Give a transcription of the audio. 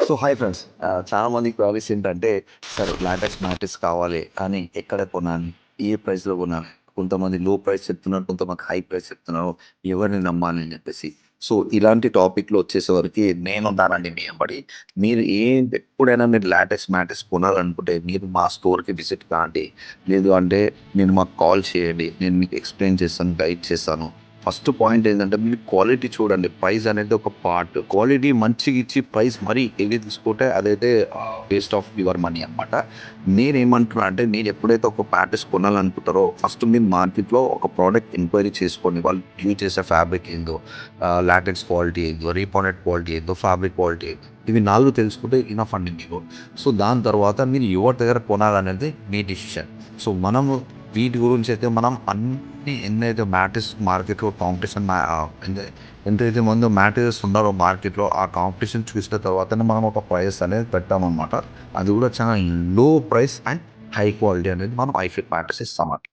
So hi friends, చాలా మందికి queries ఏంటంటే, సార్ లాటెక్స్ మ్యాట్రెస్ కావాలి కానీ ఎక్కడ కొనాలి? ఏ ప్రైస్‌లో కొనాలి? కొంతమంది లో ప్రైస్ చెప్తున్నారు, కొంతమంది హై ప్రైస్ చెప్తున్నారు. ఎవరిని నమ్మాలి అని చెప్పేసి. సో ఇలాంటి టాపిక్‌లో వచ్చేసరికి నేనున్నానండి మీ ఎంబడి. మీరు ఎప్పుడైనా మీరు లాటెక్స్ మ్యాట్రెస్ కొనాలనుకుంటే మీరు మా స్టోర్‌కి విజిట్ కాండి. లేదు అంటే మీరు మాకు కాల్ చేయండి. నేను మీకు ఎక్స్‌ప్లెయిన్ చేస్తాను, గైడ్ చేస్తాను. ఫస్ట్ పాయింట్ ఏంటంటే మీరు క్వాలిటీ చూడండి. ప్రైస్ అనేది ఒక పార్ట్. క్వాలిటీ మంచిగా ఇచ్చి ప్రైస్ మరీ హెవీ తీసుకుంటే అదైతే వేస్ట్ ఆఫ్ యువర్ మనీ అనమాట. నేనేమంటున్నా అంటే మీరు ఎప్పుడైతే ఒక మ్యాట్రెస్ కొనాలనుకుంటారో ఫస్ట్ మీరు మార్కెట్‌లో ఒక ప్రోడక్ట్ ఎంక్వైరీ చేసుకోండి. వాళ్ళు యూజ్ చేసే ఫ్యాబ్రిక్ ఏందో, లాటెక్స్ క్వాలిటీ ఏందో, రీపౌండెడ్ క్వాలిటీ ఏందో, ఫ్యాబ్రిక్ క్వాలిటీ ఏందో. ఇవి 4 తెలుసుకుంటే ఇనఫ్ అండి మీకు. సో దాని తర్వాత మీరు ఎవరి దగ్గర కొనాలనేది మీ డిసిషన్. సో మనము వీటి గురించి అయితే మనం ఎన్నైతే మ్యాట్రెస్ మార్కెట్‌లో కాంపిటీషన్ ఎంతైతే మందో మ్యాట్రెసెస్ ఉన్నారో మార్కెట్‌లో ఆ కాంపిటీషన్ చూసిన తర్వాతనే మనం ఒక ప్రైస్ అనేది పెట్టామనమాట. అది కూడా చాలా లో ప్రైస్ అండ్ హై క్వాలిటీ అనేది మనం ఐఫిట్ మ్యాట్రెస్ ఇస్తామండి.